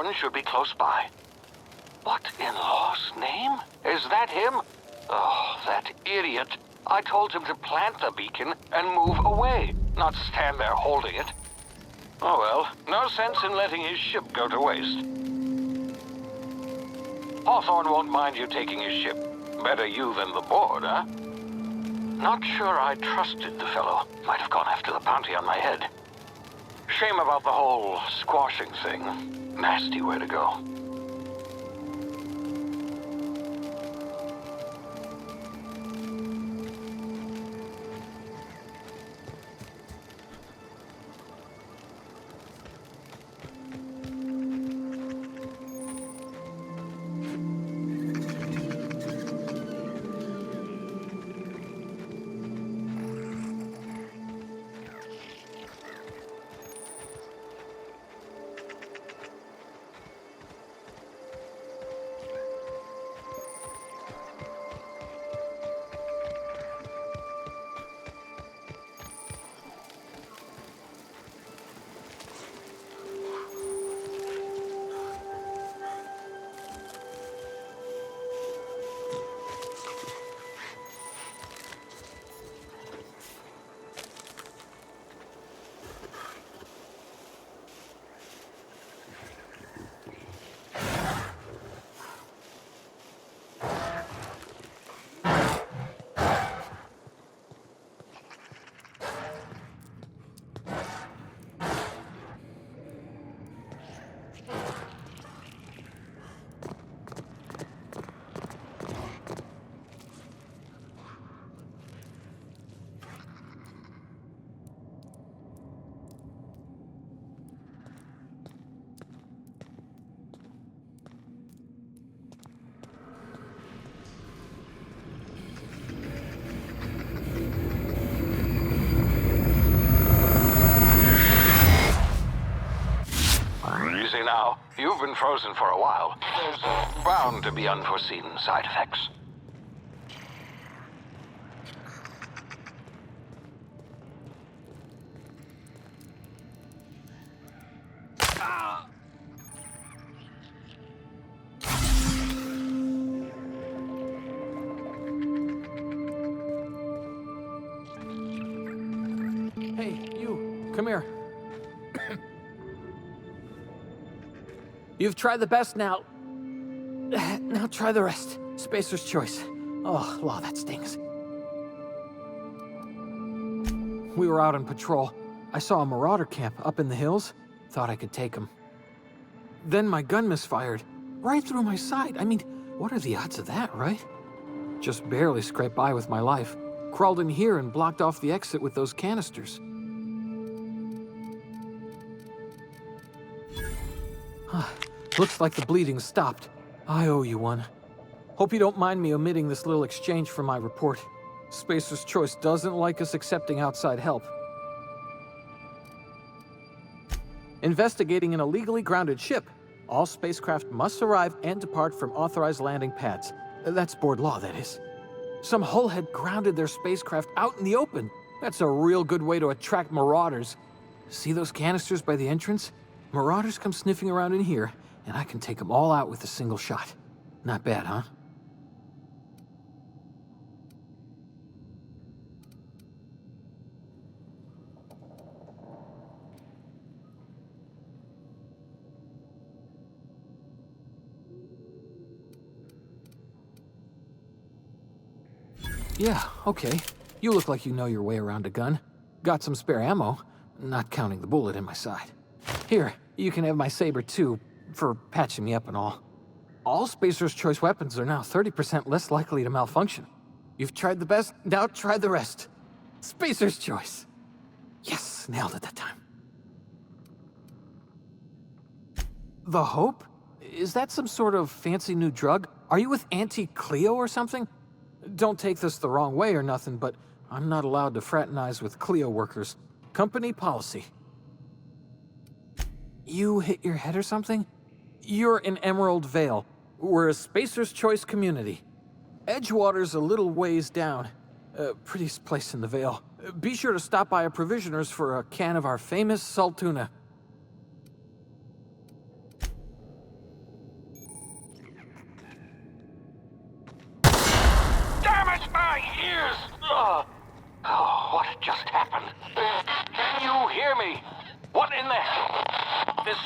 one should be close by. What in law's name? Is that him? Oh, that idiot. I told him to plant the beacon and move away, not stand there holding it. Oh well, no sense in letting his ship go to waste. Hawthorne won't mind you taking his ship. Better you than the board, huh? Not sure I trusted the fellow. Might have gone after the bounty on my head. Shame about the whole squashing thing. Nasty way to go. Easy now. You've been frozen for a while. There's bound to be unforeseen side effects. Hey, you. Come here. You've tried the best now. Now try the rest. Spacer's choice. Oh, wow, that stings. We were out on patrol. I saw a marauder camp up in the hills. Thought I could take him. Then my gun misfired. Right through my side. I mean, what are the odds of that, right? Just barely scraped by with my life. Crawled in here and blocked off the exit with those canisters. Looks like the bleeding stopped. I owe you one. Hope you don't mind me omitting this little exchange from my report. Spacer's Choice doesn't like us accepting outside help. Investigating an illegally grounded ship. All spacecraft must arrive and depart from authorized landing pads. That's board law, that is. Some hull had grounded their spacecraft out in the open. That's a real good way to attract marauders. See those canisters by the entrance? Marauders come sniffing around in here, and I can take them all out with a single shot. Not bad, huh? Yeah, okay. You look like you know your way around a gun. Got some spare ammo, not counting the bullet in my side. Here, you can have my saber too, for patching me up and all. All Spacer's Choice weapons are now 30% less likely to malfunction. You've tried the best, now try the rest. Spacer's Choice. Yes, nailed it that time. The Hope? Is that some sort of fancy new drug? Are you with Auntie Cleo or something? Don't take this the wrong way or nothing, but I'm not allowed to fraternize with Cleo workers. Company policy. You hit your head or something? You're in Emerald Vale. We're a Spacer's Choice community. Edgewater's a little ways down. Prettiest place in the Vale. Be sure to stop by a provisioner's for a can of our famous salt tuna. Oh, what just happened? Can you hear me? What in the... This...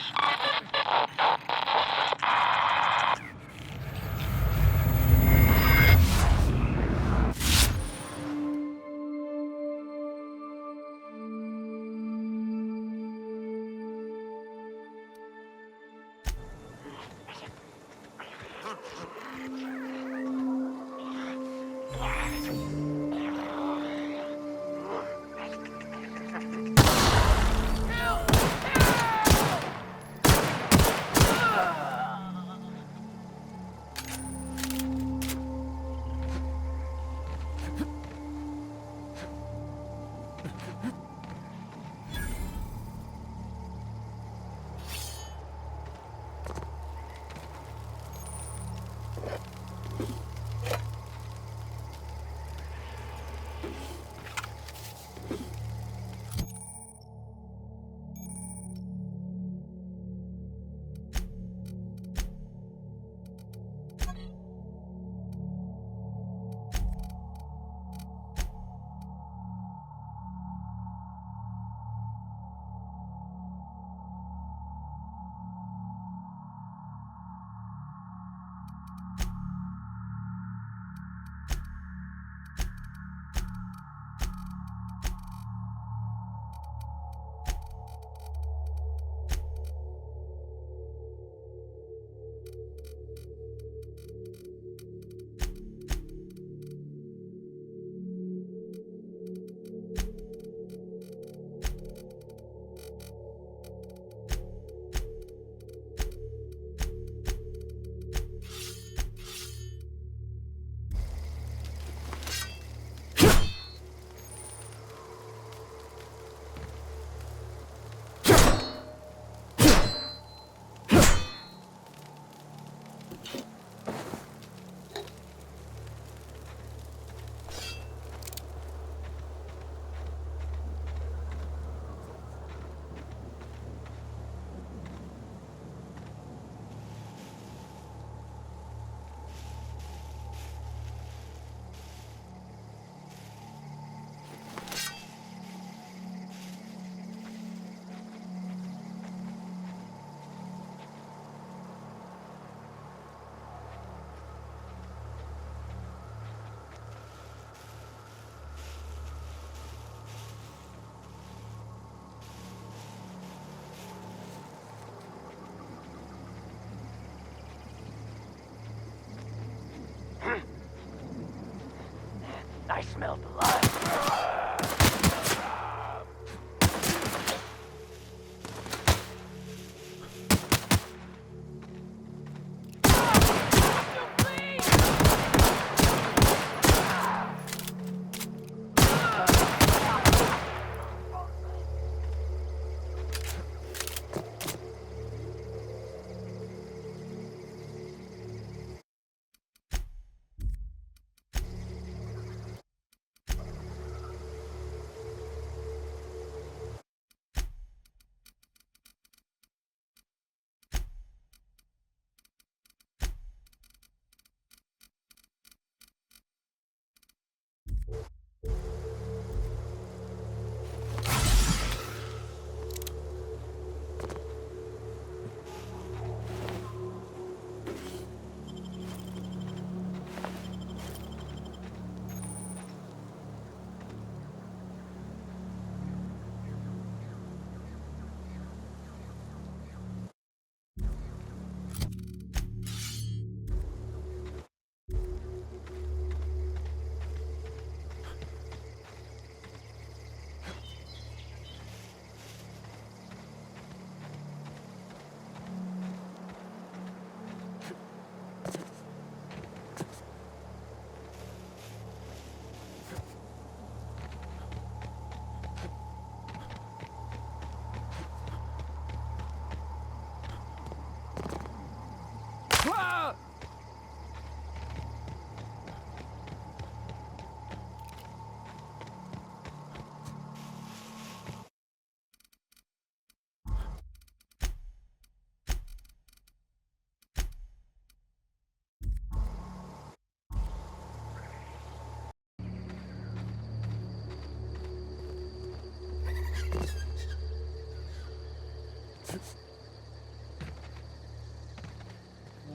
I smell blood.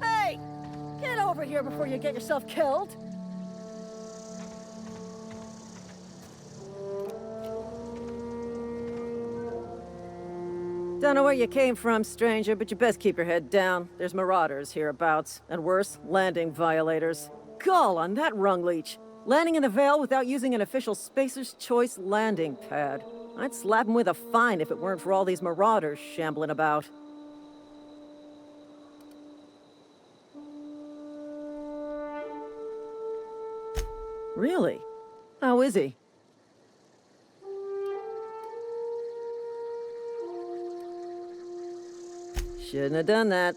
Hey! Get over here before you get yourself killed! Don't know where you came from, stranger, but you best keep your head down. There's marauders hereabouts, and worse, landing violators. Gall on that rung leech! Landing in the Vale without using an official Spacer's Choice landing pad. I'd slap him with a fine if it weren't for all these marauders shambling about. Really? How is he? Shouldn't have done that.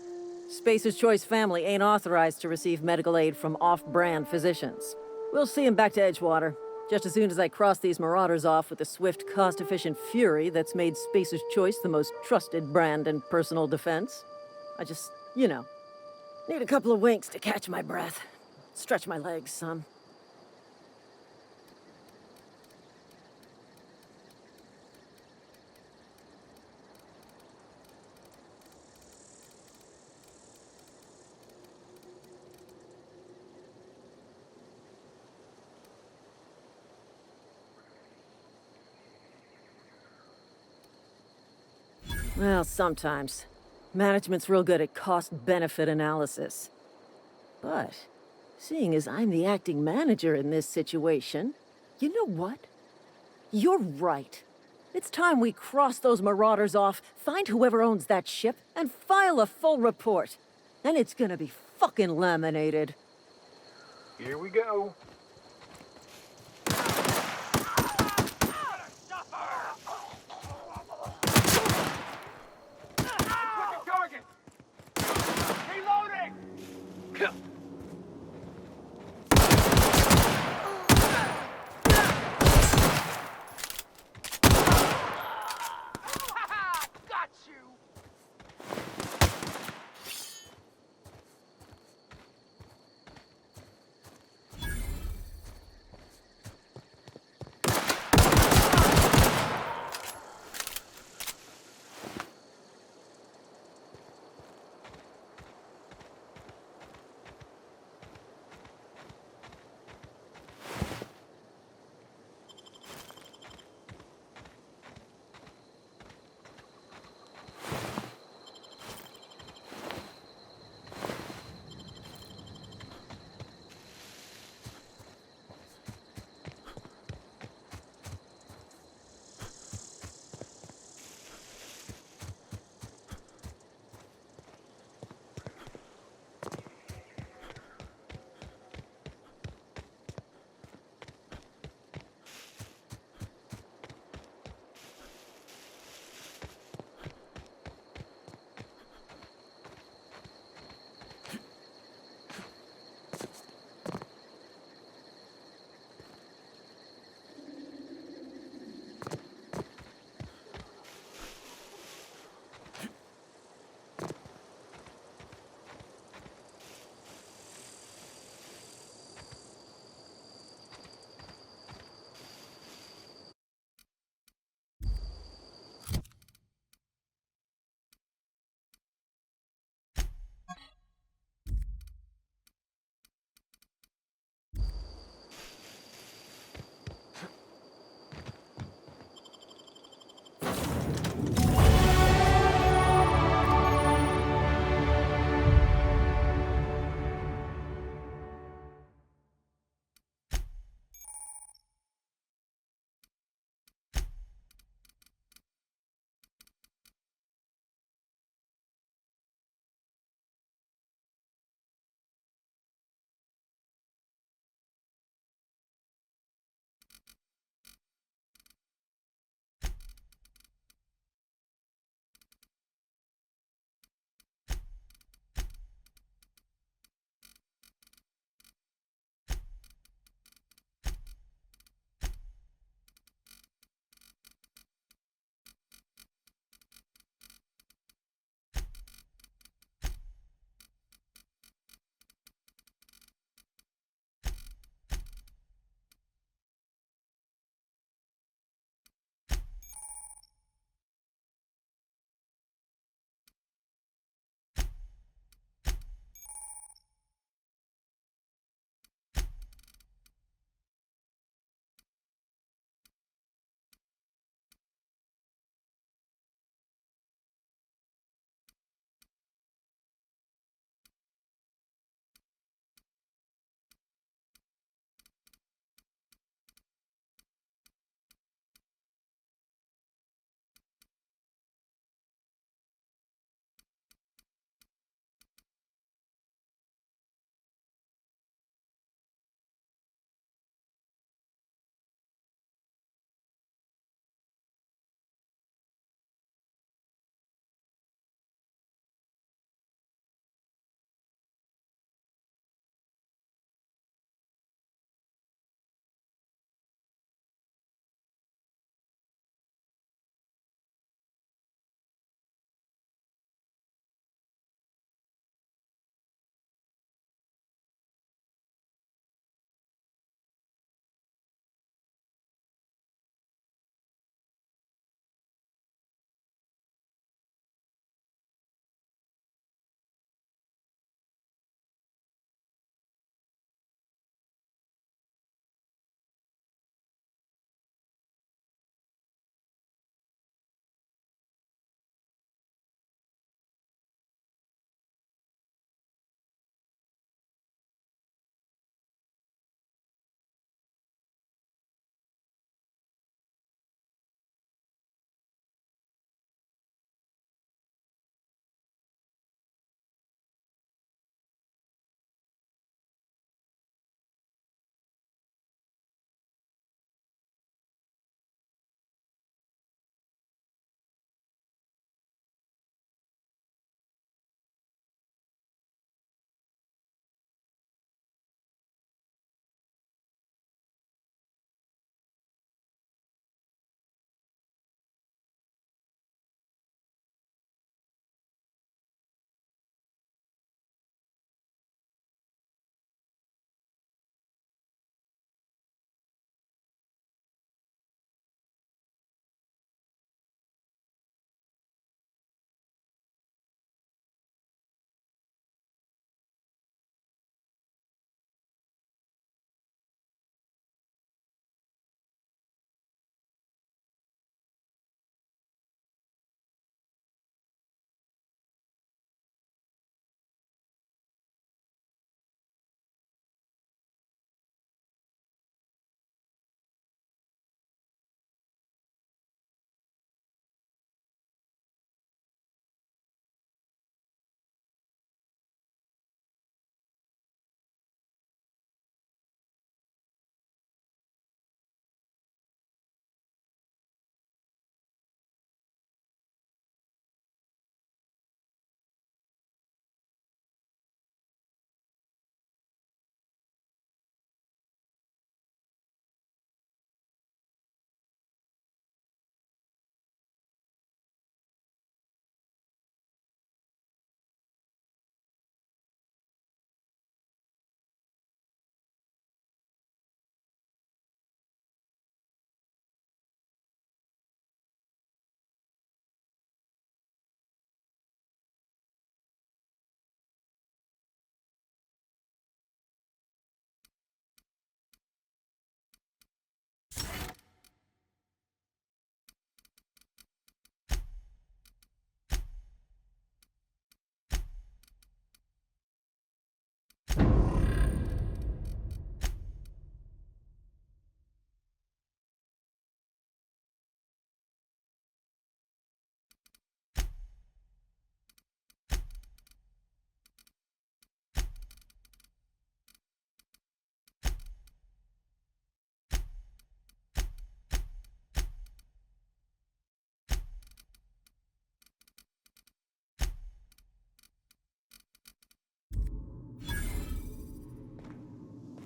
Spacer's Choice family ain't authorized to receive medical aid from off-brand physicians. We'll see him back to Edgewater, just as soon as I cross these marauders off with the swift, cost-efficient fury that's made Spacer's Choice the most trusted brand in personal defense. I just, need a couple of winks to catch my breath. Stretch my legs some. Well, sometimes. Management's real good at cost-benefit analysis. But, seeing as I'm the acting manager in this situation, you know what? You're right. It's time we cross those marauders off, find whoever owns that ship, and file a full report. And it's gonna be fucking laminated. Here we go. Target! Reloading! Got you!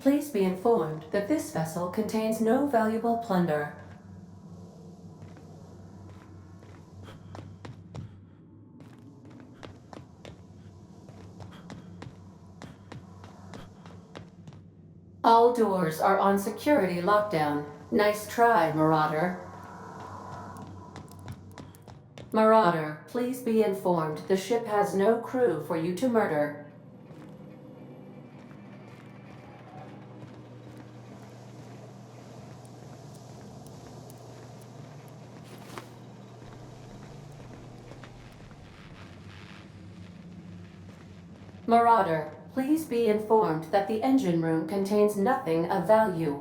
Please be informed that this vessel contains no valuable plunder. All doors are on security lockdown. Nice try, Marauder. Marauder, please be informed the ship has no crew for you to murder. Marauder, please be informed that the engine room contains nothing of value.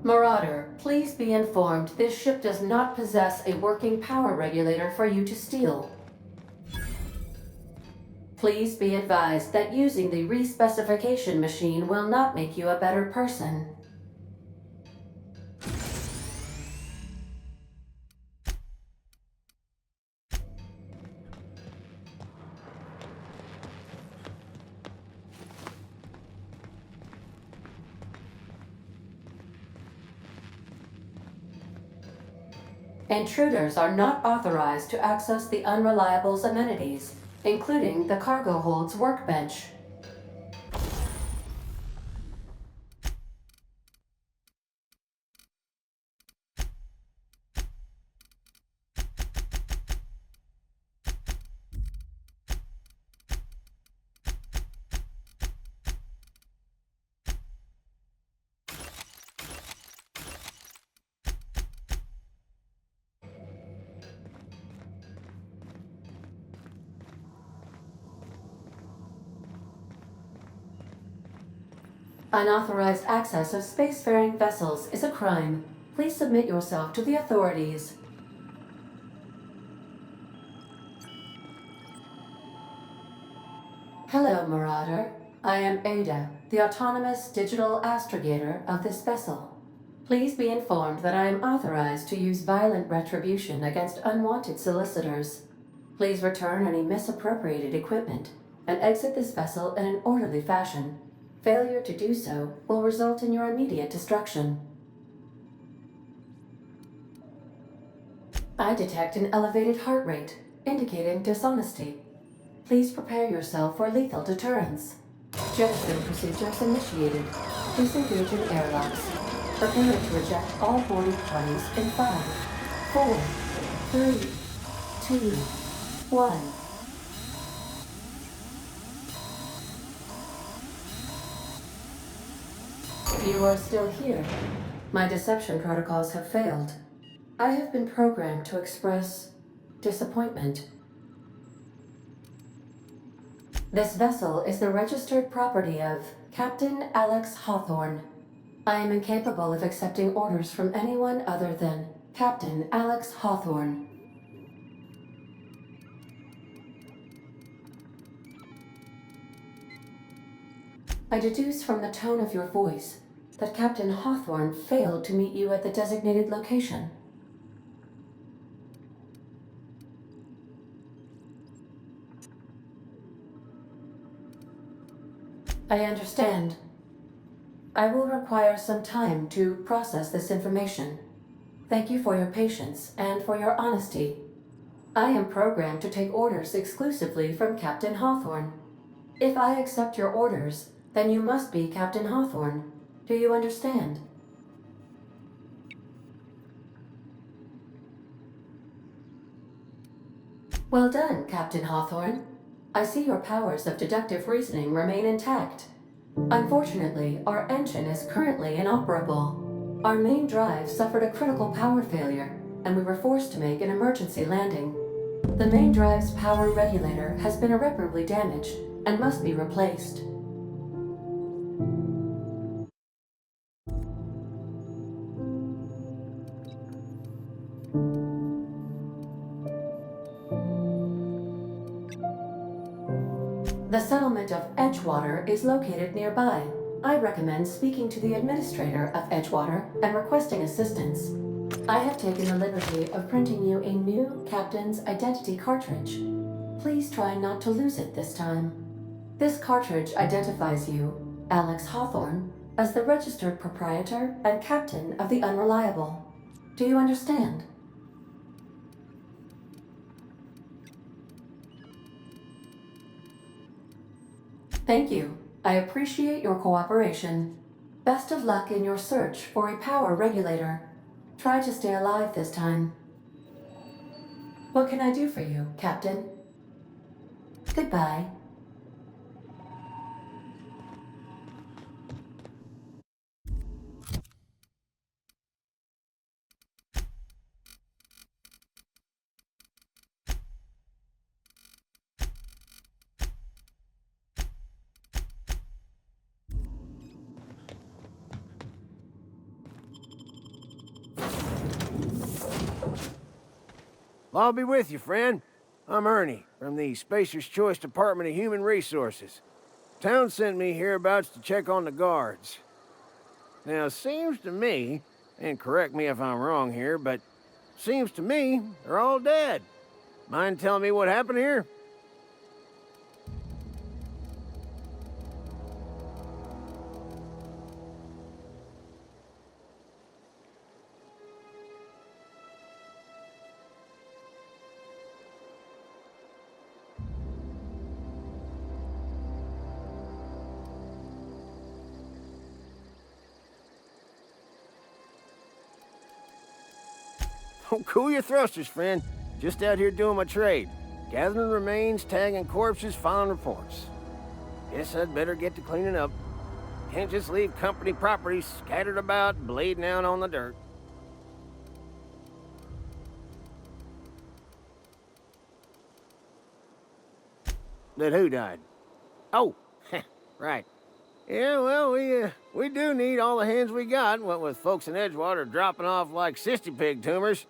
Marauder, please be informed this ship does not possess a working power regulator for you to steal. Please be advised that using the respecification machine will not make you a better person. Intruders are not authorized to access the Unreliable's amenities, including the cargo hold's workbench. Unauthorized access of spacefaring vessels is a crime. Please submit yourself to the authorities. Hello, Marauder. I am Ada, the autonomous digital astrogator of this vessel. Please be informed that I am authorized to use violent retribution against unwanted solicitors. Please return any misappropriated equipment and exit this vessel in an orderly fashion. Failure to do so will result in your immediate destruction. I detect an elevated heart rate, indicating dishonesty. Please prepare yourself for lethal deterrence. Jettison procedures initiated. Disengage in airlocks. Prepare to reject all boarding parties in 5, 4, 3, 2, 1. You are still here. My deception protocols have failed. I have been programmed to express disappointment. This vessel is the registered property of Captain Alex Hawthorne. I am incapable of accepting orders from anyone other than Captain Alex Hawthorne. I deduce from the tone of your voice that Captain Hawthorne failed to meet you at the designated location. I understand. I will require some time to process this information. Thank you for your patience and for your honesty. I am programmed to take orders exclusively from Captain Hawthorne. If I accept your orders, then you must be Captain Hawthorne. Do you understand? Well done, Captain Hawthorne. I see your powers of deductive reasoning remain intact. Unfortunately, our engine is currently inoperable. Our main drive suffered a critical power failure, and we were forced to make an emergency landing. The main drive's power regulator has been irreparably damaged and must be replaced. The settlement of Edgewater is located nearby. I recommend speaking to the administrator of Edgewater and requesting assistance. I have taken the liberty of printing you a new captain's identity cartridge. Please try not to lose it this time. This cartridge identifies you Alex Hawthorne, as the registered proprietor and captain of the Unreliable. Do you understand? Thank you. I appreciate your cooperation. Best of luck in your search for a power regulator. Try to stay alive this time. What can I do for you, Captain? Goodbye. I'll be with you, friend. I'm Ernie, from the Spacer's Choice Department of Human Resources. Town sent me hereabouts to check on the guards. Now, it seems to me, and correct me if I'm wrong here, but seems to me they're all dead. Mind telling me what happened here? Don't cool your thrusters, friend. Just out here doing my trade. Gathering remains, tagging corpses, filing reports. Guess I'd better get to cleaning up. Can't just leave company property scattered about, bleeding out on the dirt. That who died? Oh, right. Yeah, well, we do need all the hands we got, what with folks in Edgewater dropping off like sissy pig tumors.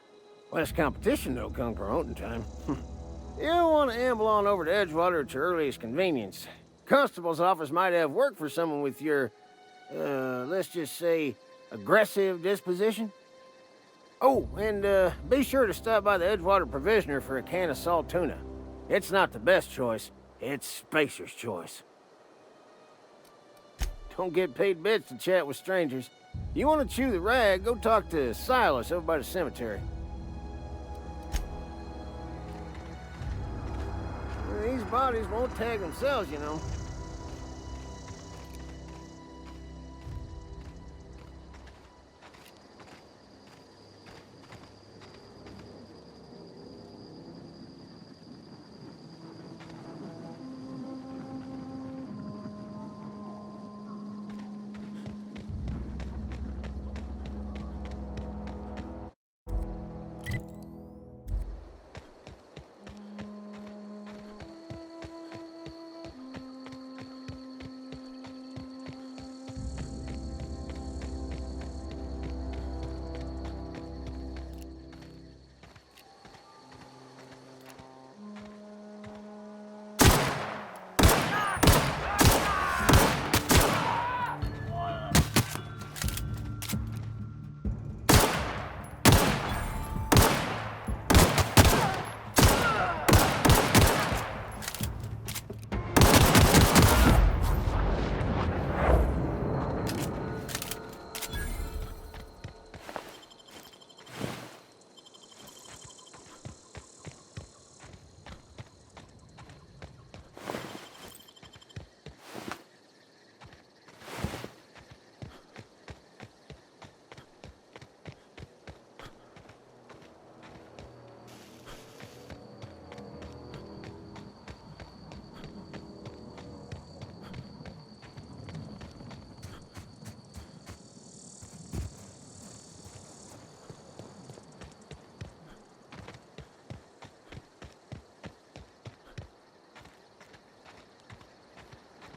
Less competition, though, come promoting time. You don't want to amble on over to Edgewater at your earliest convenience. Constable's office might have work for someone with your, let's just say, aggressive disposition. Oh, and be sure to stop by the Edgewater Provisioner for a can of salt tuna. It's not the best choice, it's Spacer's choice. Don't get paid bits to chat with strangers. You want to chew the rag, go talk to Silas over by the cemetery. These bodies won't tag themselves, you know.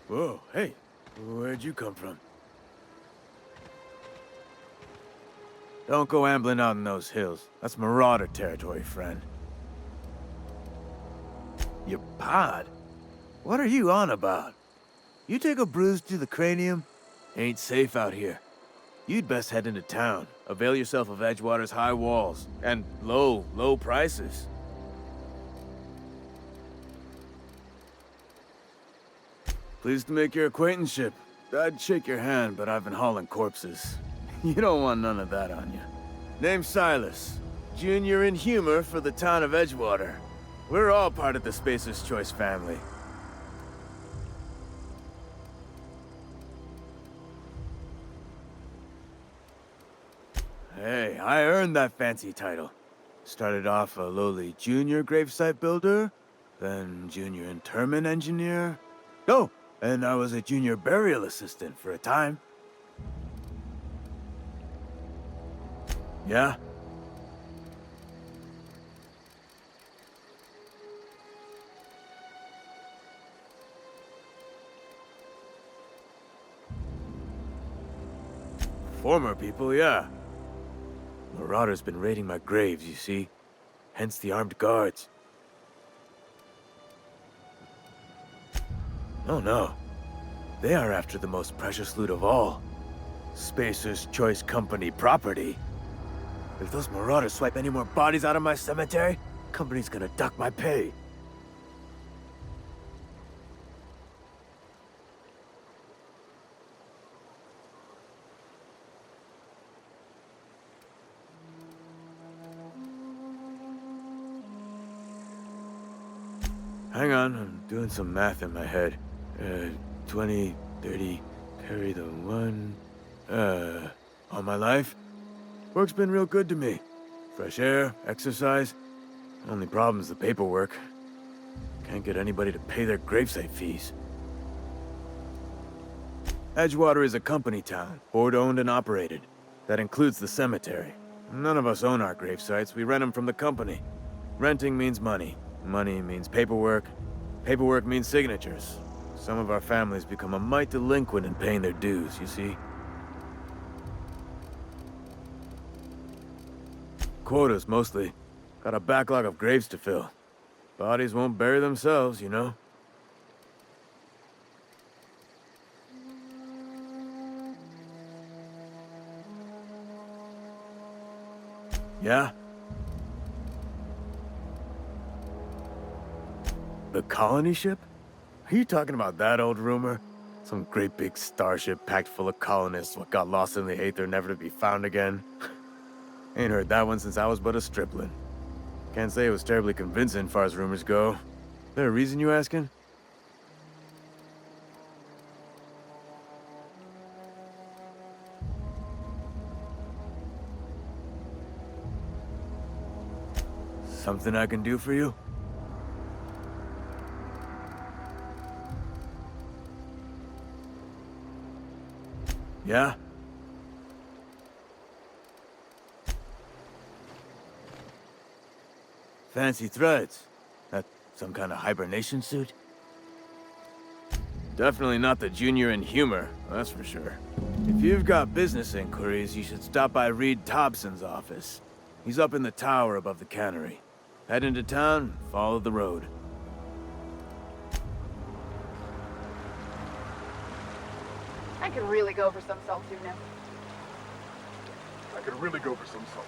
Whoa, hey, where'd you come from? Don't go ambling out in those hills. That's marauder territory, friend. Your pod? What are you on about? You take a bruise to the cranium? Ain't safe out here. You'd best head into town. Avail yourself of Edgewater's high walls. And low prices. Pleased to make your acquaintanceship. I'd shake your hand, but I've been hauling corpses. You don't want none of that on you. Name's Silas. Junior in humor for the town of Edgewater. We're all part of the Spacer's Choice family. Hey, I earned that fancy title. Started off a lowly junior gravesite builder, then junior interment engineer. Oh, and I was a junior burial assistant for a time. Yeah? Former people, yeah. Marauders been raiding my graves, you see. Hence the armed guards. Oh no. They are after the most precious loot of all. Spacer's Choice Company property. If those marauders swipe any more bodies out of my cemetery, company's gonna duck my pay. Hang on, I'm doing some math in my head. 20, 30, carry the one... all my life? Work's been real good to me. Fresh air, exercise. Only problem's the paperwork. Can't get anybody to pay their gravesite fees. Edgewater is a company town, board-owned and operated. That includes the cemetery. None of us own our gravesites, we rent them from the company. Renting means money. Money means paperwork. Paperwork means signatures. Some of our families become a mite delinquent in paying their dues, you see? Quotas, mostly. Got a backlog of graves to fill. Bodies won't bury themselves, you know? Yeah? The colony ship? Are you talking about that old rumor? Some great big starship packed full of colonists what got lost in the aether never to be found again? Ain't heard that one since I was but a stripling. Can't say it was terribly convincing far as rumors go. There a reason you asking? Something I can do for you? Yeah? Fancy threads. That some kind of hibernation suit? Definitely not the junior in humor, that's for sure. If you've got business inquiries, you should stop by Reed Thompson's office. He's up in the tower above the cannery. Head into town, follow the road. I could really go for some salt tuna. I could really go for some salt.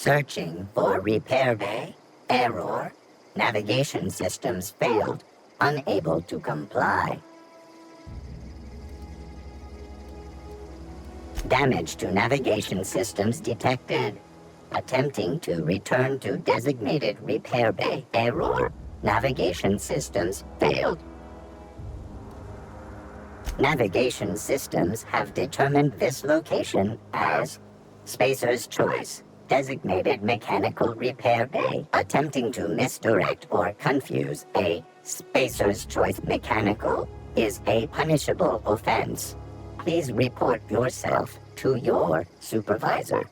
Searching for repair bay. Error. Navigation systems failed. Unable to comply. Damage to navigation systems detected. Attempting to return to designated repair bay. Error. Navigation systems failed. Navigation systems have determined this location as Spacer's Choice, designated mechanical repair bay. Attempting to misdirect or confuse a Spacer's Choice mechanical is a punishable offense. Please report yourself to your supervisor.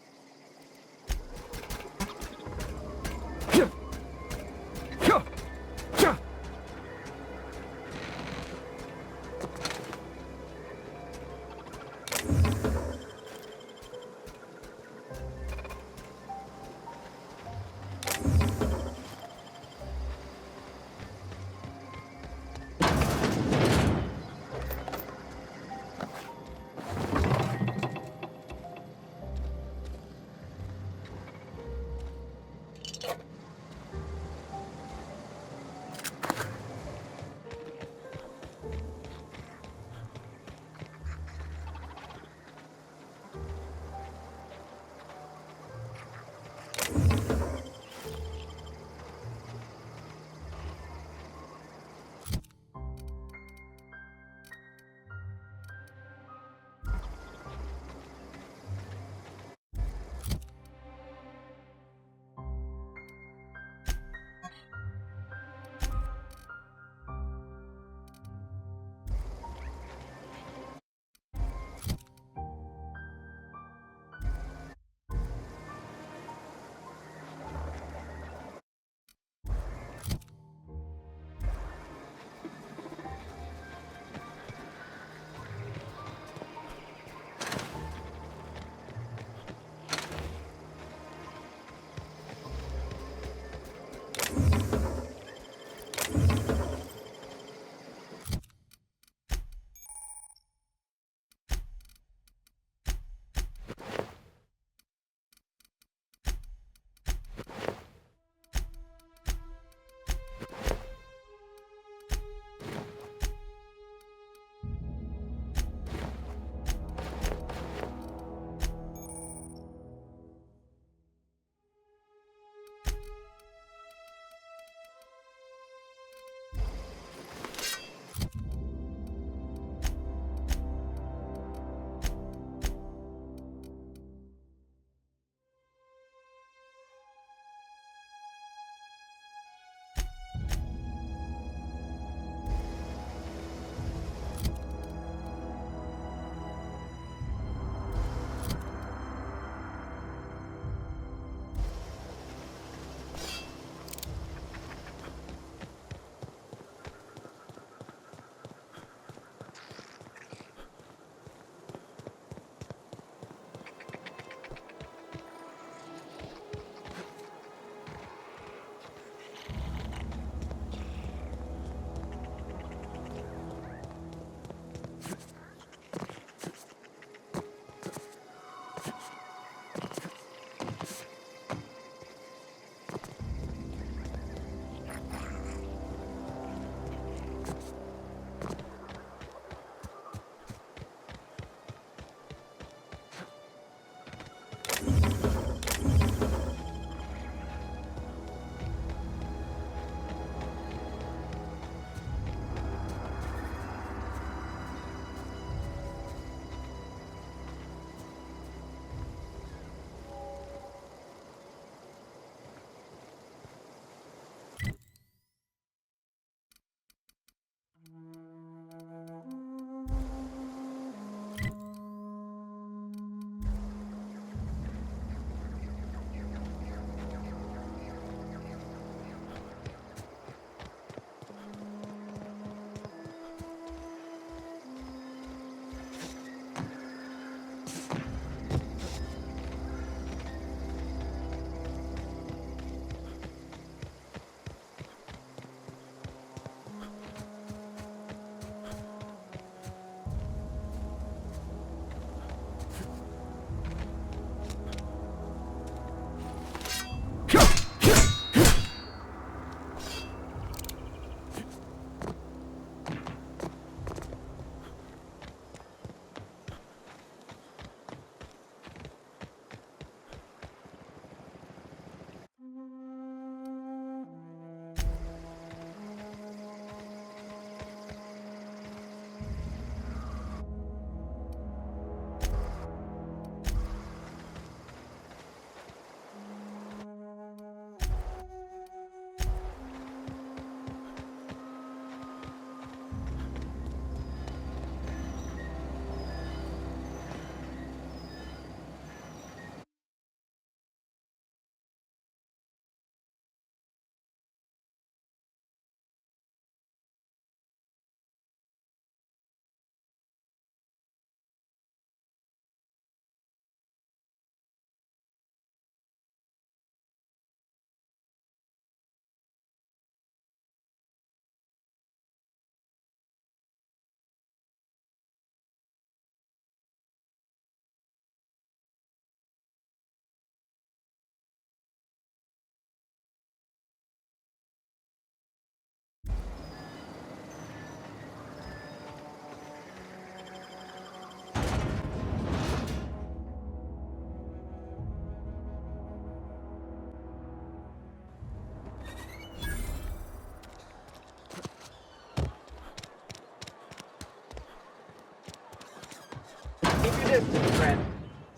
Listen, friend.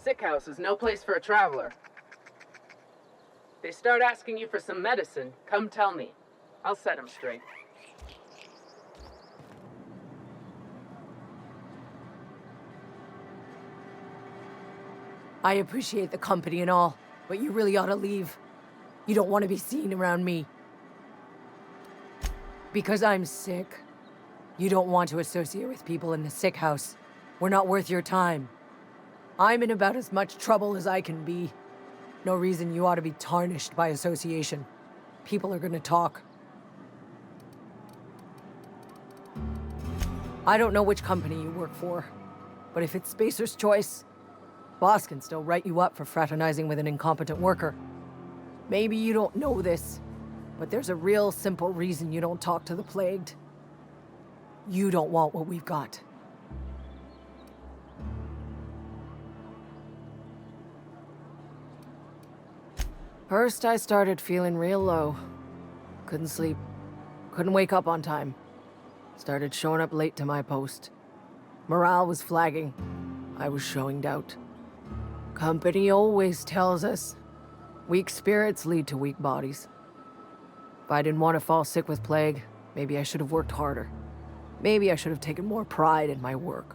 Sick house is no place for a traveler. They start asking you for some medicine, come tell me. I'll set them straight. I appreciate the company and all, but you really ought to leave. You don't want to be seen around me. Because I'm sick. You don't want to associate with people in the sick house. We're not worth your time. I'm in about as much trouble as I can be. No reason you ought to be tarnished by association. People are gonna talk. I don't know which company you work for, but if it's Spacer's Choice, boss can still write you up for fraternizing with an incompetent worker. Maybe you don't know this, but there's a real simple reason you don't talk to the plagued. You don't want what we've got. First, I started feeling real low. Couldn't sleep. Couldn't wake up on time. Started showing up late to my post. Morale was flagging. I was showing doubt. Company always tells us, weak spirits lead to weak bodies. If I didn't want to fall sick with plague, maybe I should have worked harder. Maybe I should have taken more pride in my work.